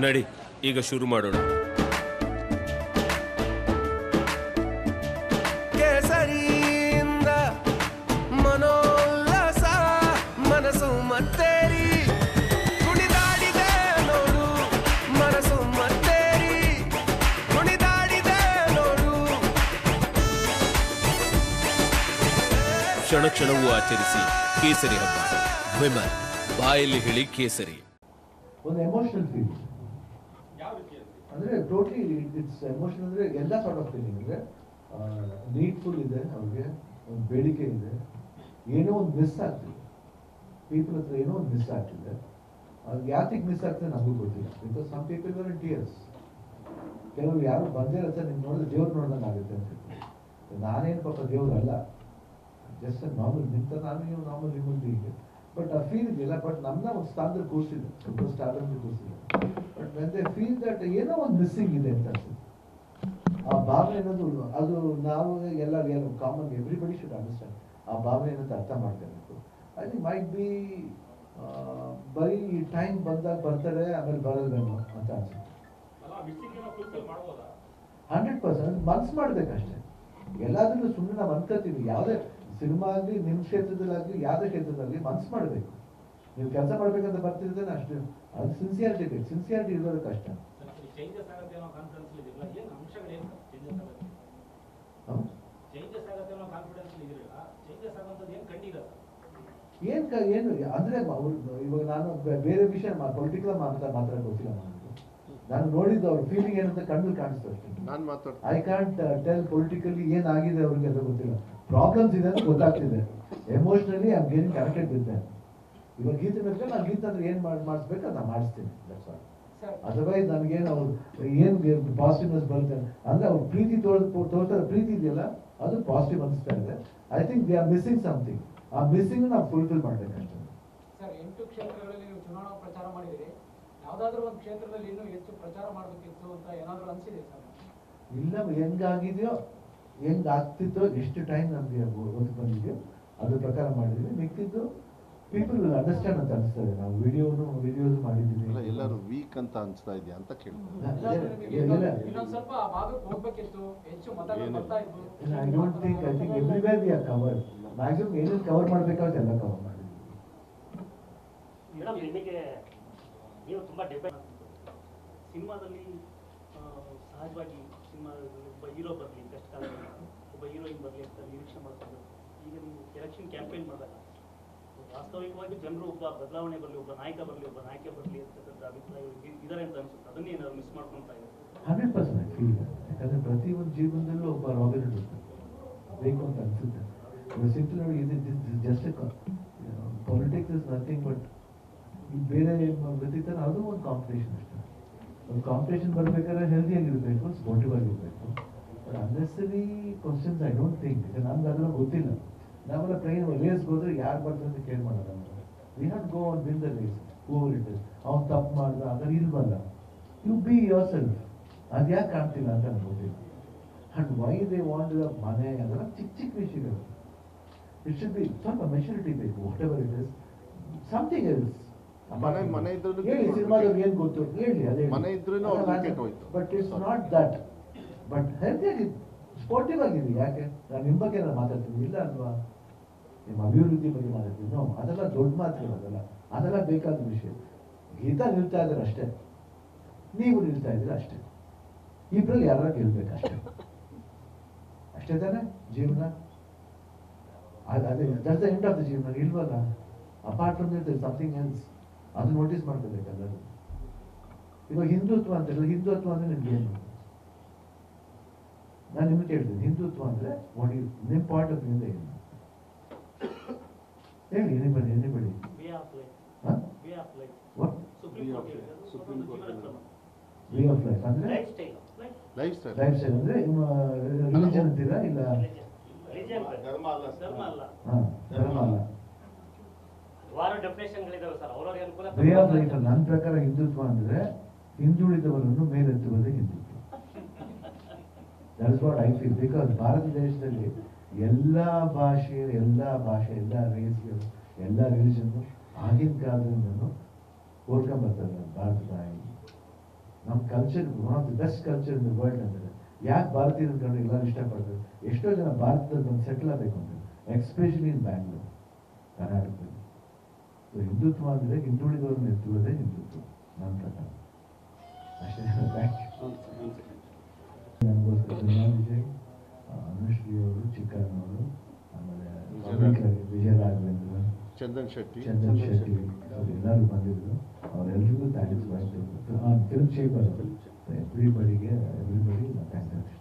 ನಡಿ ಈಗ ಶುರು ಮಾಡೋಣ. ಕೇಸರಿಯಿಂದ ಮನೋಲ್ಲಾಸ ಮನಸ್ಸು ಮತ್ತೇರಿ ಕುಣಿದಾಡಿದೆ ನೋಡು, ಮನಸ್ಸು ಮತ್ತೇರಿ ಕುಣಿದಾಡಿದೆ ನೋಡು. ಕ್ಷಣ ಕ್ಷಣವೂ ಆಚರಿಸಿ ಕೇಸರಿ ಹಬ್ಬ. ವಿಮಲ್ ಬಾಯಲ್ಲಿ ಹೇಳಿ ಕೇಸರಿ. ಒಂದು ಎಮೋಷನಲ್ ಫೀಲ್ ಅಂದ್ರೆ ಟೋಟಲಿ ಇಟ್ಸ್ ಎಮೋಷನ್ ಅಂದ್ರೆ ಎಲ್ಲ ಸಾರ್ಟ್ ಆಫ್ ಫೀಲಿಂಗ್ ಅಂದ್ರೆ ನೀಡ್ಫುಲ್ ಇದೆ, ಅವ್ರಿಗೆ ಒಂದು ಬೇಡಿಕೆ ಇದೆ, ಏನೋ ಒಂದು ಮಿಸ್ ಆಗ್ತಿದೆ, ಪೀಪಲ್ ಹತ್ರ ಏನೋ ಒಂದು ಮಿಸ್ ಆಗ್ತಿದೆ. ಅದು ಯಾತಿಗೆ ಮಿಸ್ ಆಗ್ತದೆ ನಮಗೂ ಗೊತ್ತಿಲ್ಲ. Because some people are in tears. ಕೆಲವರು ಯಾರು ಬಂದೇ ಇರುತ್ತೆ, ನಿಮ್ಗೆ ನೋಡಿದ್ರೆ ದೇವ್ರು ನೋಡ್ದಂಗೆ ಆಗುತ್ತೆ ಅಂತ. ನಾನೇನು ಪಾಪ ದೇವ್ರು ಅಲ್ಲ, ಜಸ್ಟ್ ನಾರ್ಮಲ್ ನಿಂತ ನಾನು ನೀವು ನಾರ್ಮಲ್ ಹ್ಯೂಮನ್ ಬೀಯಿಂಗ್. ಬಟ್ ಆ ಫೀಲ್ ಇದೆಯಲ್ಲ, ಬಟ್ ನಮ್ಮನ್ನ ಒಂದು ಸ್ಥಾನದಲ್ಲಿ ಕೂರಿಸಿದೆ, ಸ್ವಲ್ಪ ಸ್ಟಾರ್ ಅಂತ ಕೂರಿಸಿದೆ. But when they feel that ಏನೋ ಒಂದು ಮಿಸ್ಸಿಂಗ್ ಇದೆ ಅಂತ ಅನ್ಸುತ್ತೆ. ಆ ಭಾವನೆ ಅನ್ನೋದು ಅದು ನಾವು ಎಲ್ಲ ಕಾಮನ್ ಎವ್ರಿಬಡಿ ಶುಡ್ ಅಂಡರ್ಸ್ಟ್ಯಾಂಡ್. ಆ ಭಾವನೆ ಅನ್ನೋದು ಅರ್ಥ ಮಾಡ್ಕೋಬೇಕು. ಐ ಥಿಂಕ್ ಮೈಟ್ ಬಿ ಬರೀ ಟೈಮ್ ಬಂದಾಗ ಬರ್ತಾರೆ, ಆಮೇಲೆ ಬರೋದೇನೋ ಅಂತ ಅನ್ಸುತ್ತೆ. 100% ಮನ್ಸು ಮಾಡ್ಬೇಕಷ್ಟೇ. ಎಲ್ಲಾದ್ರೂ ಸುಮ್ಮನೆ ನಾವು ಅನ್ಕೋತೀವಿ, ಯಾವುದೇ ಸಿನಿಮಾ ಆಗಲಿ, ನಿಮ್ಮ ಕ್ಷೇತ್ರದಲ್ಲಾಗಲಿ, ಯಾವುದೇ ಕ್ಷೇತ್ರದಲ್ಲಿ ಮನ್ಸು ಮಾಡಬೇಕು. ನೀವು ಕೆಲಸ ಮಾಡ್ಬೇಕಂತ ಬರ್ತಿರ್ತೇನೆ ಅಷ್ಟೇ. ಅದು ಸಿನ್ಸಿಯಾರಿಟಿ ಬೇಕು. ಸಿನ್ಸಿಯಾರಿಟಿ ಇರೋದು ಕಷ್ಟ. ಏನು ಅಂದ್ರೆ ಇವಾಗ ನಾನು ಬೇರೆ ವಿಷಯ ಪೊಲಿಟಿಕಲ್ ಮಾತ್ರ ಗೊತ್ತಿಲ್ಲ ನನಗೆ. ನಾನು ನೋಡಿದ್ದು ಅವ್ರ ಫೀಲಿಂಗ್ ಏನಂತ ಕಣ್ಣಲ್ಲಿ ಕಾಣಿಸ್ತು ಅಷ್ಟೇ. ಐ ಕಾಂಟ್ ಟೆಲ್ ಪೊಲಿಟಿಕಲಿ ಏನಾಗಿದೆ ಅವ್ರಿಗೆ ಅದು ಗೊತ್ತಿಲ್ಲ. ಪ್ರಾಬ್ಲಮ್ಸ್ ಇದೆ ಅಂತ ಗೊತ್ತಾಗ್ತಿದೆ. Emotionally I am getting connected with them. ಇವಾಗ ಗೀತೆ ಮೇಲೆ ನಾನು ಗೀತೆ ಅಂದ್ರೆ ಏನ್ ಮಾಡಿಸ್ಬೇಕು ಅದನ್ನ ಮಾಡಿಸ್ತೀನಿ. ಅದರ್ವೈಸ್ ನನಗೇನು ಅವ್ರು ಏನ್ ಪಾಸಿಟಿವ್ನೆಸ್ ಬರುತ್ತೆ ಅಂದ್ರೆ ಅವ್ರ ಪ್ರೀತಿ ತೋರ್ತಾರೆ. ಪ್ರೀತಿ ಇದೆಯಲ್ಲ ಅದು ಪಾಸಿಟಿವ್ ಅನಿಸ್ತಾ ಇದೆ. I think they are missing something. ಆ ಮಿಸ್ಸಿಂಗ್ ನಾವು ಫುಲ್ಫಿಲ್ ಮಾಡ್ಬೇಕಷ್ಟೇ. ಸರ್, 8 ಕ್ಷೇತ್ರಗಳಲ್ಲಿ ನೀವು ಚುನಾವಣಾ ಪ್ರಚಾರ ಮಾಡಿದಿರಿ. ಯಾವ್ದಾದ್ರು ಒಂದು ಕ್ಷೇತ್ರದಲ್ಲಿ ಇನ್ನೂ ಹೆಚ್ಚು ಪ್ರಚಾರ ಮಾಡಬೇಕಿತ್ತು ಅಂತ ಏನಾದ್ರು ಅನ್ಸಿದೆ ಸರ್? ಇಲ್ಲ, ಹೆಂಗಾಗಿದೆಯೋ ಹೆಂಗಾಗ್ತಿತ್ತೋ ಎಷ್ಟು ಟೈಮ್ ನಮಗೆ ಒತ್ತು ಬಂದಿದೆಯೋ ಅದ್ರ ಪ್ರಕಾರ ಮಾಡಿದ್ವಿ. ಮಿಕ್ಕಿದ್ದು ಪೀಪಲ್ ವಿಲ್ ಅಂಡರ್ಸ್ಟ್ಯಾಂಡ್ ಅಂತ ಅನಿಸ್ತದೆ. ನಾವು ವಿಡಿಯೋಸ್ ಮಾಡಿದ್ದೀವಿ. ಎಲ್ಲರೂ ವೀಕ್ ಅಂತ ಅನ್ಸ್ತಾ ಇದೆಯಾ ಅಂತ ಇನ್ನೊಂದ್ ಸ್ವಲ್ಪ ಆ ಭಾಗಕ್ಕೆ ಹೋಗ್ಬೇಕಿತ್ತು, ಹೆಚ್ಚು ಮತಗಳು ಬರ್ತಾ ಇದ್ವು. I don't think I think everywhere we are covered. Maximum ಏನೇನು ಕವರ್ ಮಾಡಬೇಕಾದ್ರೆ ಎಲ್ಲ ಕವರ್ ಮಾಡಿದ್ವಿ. ಮೇಡಮ್, ನಿಮಗೆ ನೀವು ತುಂಬ ಡಿಪೆಂಡ್ ಸಿನಿಮಾದಲ್ಲಿ ಸಹಜವಾಗಿ ಸಿನಿಮಾದಲ್ಲಿ ಒಬ್ಬ ಹೀರೋ ಬರಲಿ, ಕಷ್ಟ ಕಾಲದಲ್ಲಿ ಒಬ್ಬ ಹೀರೋಯಿನ್ ಬರಲಿ ಅಂತ ನಿರೀಕ್ಷೆ ಮಾಡ್ಕೊಂಡು ಈಗ ನೀವು ಎಲೆಕ್ಷನ್ ಕ್ಯಾಂಪೇನ್ ಮಾಡಿದಾಗ ವಾಸ್ತವಿಕವಾಗಿ ಜನರು ಒಬ್ಬ ಬದಲಾವಣೆ ಬರಲಿ, ಒಬ್ಬ ನಾಯಕ ಬರಲಿ, ಒಬ್ಬ ನಾಯಕಿ ಬರಲಿ ಅಂತಕ್ಕಂಥ ಅಭಿಪ್ರಾಯಗಳು ಇದ್ದಾರೆ ಅಂತ ಅನ್ಸುತ್ತೆ. ಅದನ್ನೇ ಏನಾದ್ರು ಮಿಸ್ ಮಾಡ್ಕೊತಾ ಇದ್ದಾರೆ? 100% ಫೀಲ್. ಯಾಕಂದ್ರೆ ಪ್ರತಿಯೊಂದು ಜೀವನದಲ್ಲೂ ಒಬ್ಬ ರಾಬಿನ್ ಹುಡ್ ಬೇಕು ಅಂತ ಅನ್ಸುತ್ತೆ. ಸಿಂಪಲ್ ನೋಡಿ, ಇದು just politics is nothing but ಬೇರೆ ವ್ಯಕ್ತಿತ್ವ ಅದು ಒಂದು ಕಾಂಪಿಟೇಷನ್ ಅಷ್ಟೇ. ಒಂದು ಕಾಂಪಿಟೇಷನ್ ಬರಬೇಕಾದ್ರೆ ಹೆಲ್ದಿ ಆಗಿರಬೇಕು, ಸ್ಪೋರ್ಟಿವ್ ಆಗಿರಬೇಕು. But unnecessary questions I don't think. ನಮ್ಗೆ ಅದೆಲ್ಲ ಗೊತ್ತಿಲ್ಲ. ನಾವೆಲ್ಲ ಟ್ರೈನ್ ರೇಸ್ಗೆ ಹೋದ್ರೆ ಯಾರು ಬರ್ತಾರೆ ಅಂತ ಕೇಳಿ ಮಾಡೋಣ. We have to go on win the race. Whoever it is. ಅವ್ನು ತಪ್ಪು ಮಾಡ್ದ ಅದ್ರ ಇಲ್ವಲ್ಲ. You be yourself. ಅದು ಯಾಕೆ ಕಾಣ್ತಿಲ್ಲ ಅಂತ ನನಗೆ ಗೊತ್ತಿಲ್ಲ. And why they want the ಮನೆ ಅದೆಲ್ಲ ಚಿಕ್ಕ ಚಿಕ್ಕ ವಿಷಯಗಳು. ಇಟ್ ಶುಡ್ ಬಿ ಸ್ವಲ್ಪ ಮೆಚುರಿಟಿ ಬೇಕು. Whatever it is something else. ಮನೆ ಇದ್ರೂ ಹೇಳಿ, ಸಿನಿಮಾದವ್ರು ಏನ್ ಗೊತ್ತು ಹೇಳಿ, ಅದೇ ಮನೆ ಇದ್ರೂ but it's not that. But ಹೆಲ್ತಿಯಾಗಿ ಸ್ಪೋರ್ಟಿವ್ ಆಗಿದೆ. ಯಾಕೆ ನಾನು ನಿಮ್ಮ ಬಗ್ಗೆ ನಾನು ಮಾತಾಡ್ತೀನಿ ಇಲ್ಲ ಅಲ್ವಾ, ನಿಮ್ಮ ಅಭಿವೃದ್ಧಿ ಬಗ್ಗೆ ಮಾತಾಡ್ತೀನಿ. ನೋ, ಅದೆಲ್ಲ ದೊಡ್ಡ ಮಾತುಗಳು. ಅದೆಲ್ಲ ಬೇಕಾದ ವಿಷಯ. ಗೀತಾ ನಿಲ್ತಾ ಇದ್ದಾರೆ ಅಷ್ಟೇ, ನೀವು ನಿಲ್ತಾ ಇದ್ದೀರ ಅಷ್ಟೇ. ಇಬ್ಬರಲ್ಲಿ ಯಾರು ಗೆಲ್ಬೇಕಷ್ಟೇ. ಅಷ್ಟೇ ತಾನೆ ಜೀವನ. ಅದೇ that's the end of the ಜೀವನ ಇಲ್ವಲ್ಲ. Apart from this something else. ಅದು ನೋಟಿಸ್ ಮಾಡ್ಕೋಬೇಕಲ್ಲರೂ. ಇವಾಗ ಹಿಂದುತ್ವ ಅಂತಾರಲ್ಲ, ಹಿಂದುತ್ವ ಅಂದ್ರೆ ನಿಮ್ಗೆ ಏನು? ನಾನು ನಿಮ್ಗೆ ಕೇಳ್ತೀನಿ, ಹಿಂದುತ್ವ ಅಂದ್ರೆ ನಿಮ್ಮ ಪಾಯಿಂಟ್ ಆಫ್ ವ್ಯೂಯಿಂದ ಏನು ಹೇಳಿ? ಎನಿಬಡಿ ವೇ ಆಫ್ ಲೈಫ್ ಅಂದ್ರೆ ಲೈಫ್ ಸ್ಟೈಲ್ ಅಂದ್ರೆ ರಿಲಿಜನ್ ಅಂತೀರಾ? ಇಲ್ಲ, ಧರ್ಮ ಅಲ್ಲ. Way of life. ನನ್ನ ಪ್ರಕಾರ ಹಿಂದುತ್ವ ಅಂದ್ರೆ ಹಿಂದುಳಿದವರನ್ನು ಮೇಲೆತ್ತುವುದೇ Hindutva. That is what I feel. Because Bharat ದೇಶದಲ್ಲಿ ಎಲ್ಲ ಭಾಷೆ, ಎಲ್ಲ ರೇಸ್ಗಳು, ಎಲ್ಲ ರಿಲಿಜನ್ ಆಗಿನ ಕಾಲದಿಂದನೂ ಕೋರ್ಕೊಂಬರ್ತಾರೆ ಭಾರತ ತಾಯಿ. ನಮ್ಮ culture one of the best culture in the world ಅಂತಾರೆ. ಯಾಕೆ ಭಾರತೀಯರು ಕಂಡು ಎಲ್ಲರೂ ಇಷ್ಟಪಡ್ತಾರೆ? ಎಷ್ಟೋ ಜನ ಭಾರತದಲ್ಲಿ ಬಂದು ಸೆಟ್ಲ್ ಆಗಬೇಕು ಅಂತ, ಎಕ್ಸ್ಪೆಷಲಿ ಇನ್ ಬ್ಯಾಂಗ್ಳೂರ್, ಕರ್ನಾಟಕದಲ್ಲಿ. ಸೊ ಹಿಂದುತ್ವ ಅಂದರೆ ಹಿಂದುಳಿದವ್ರನ್ನ ಎತ್ತುವುದೇ ಹಿಂದುತ್ವ ನನ್ನ ಪ್ರಕಾರ. ಅಷ್ಟೇ. Thank you. ನನಗೋಸ್ಕರ ವಿಜಯ್, ಅನುಶ್ರೀ ಅವರು, ಚಿಕ್ಕಣ್ಣವರು, ಆಮೇಲೆ ವಿಜಯರಾಘವೇಂದ್ರ, ಚಂದನ್ ಶೆಟ್ಟಿ ಎಲ್ಲರೂ ಬಂದಿದ್ರು. ಅವರೆಲ್ಲರಿಗೂ ಥ್ಯಾಂಕ್ಸ್. ಫಿಲ್ಮ್ ಚೇಂಬರ್ ಎವ್ರಿಬಡಿಗೆ ಥ್ಯಾಂಕ್ಸ್.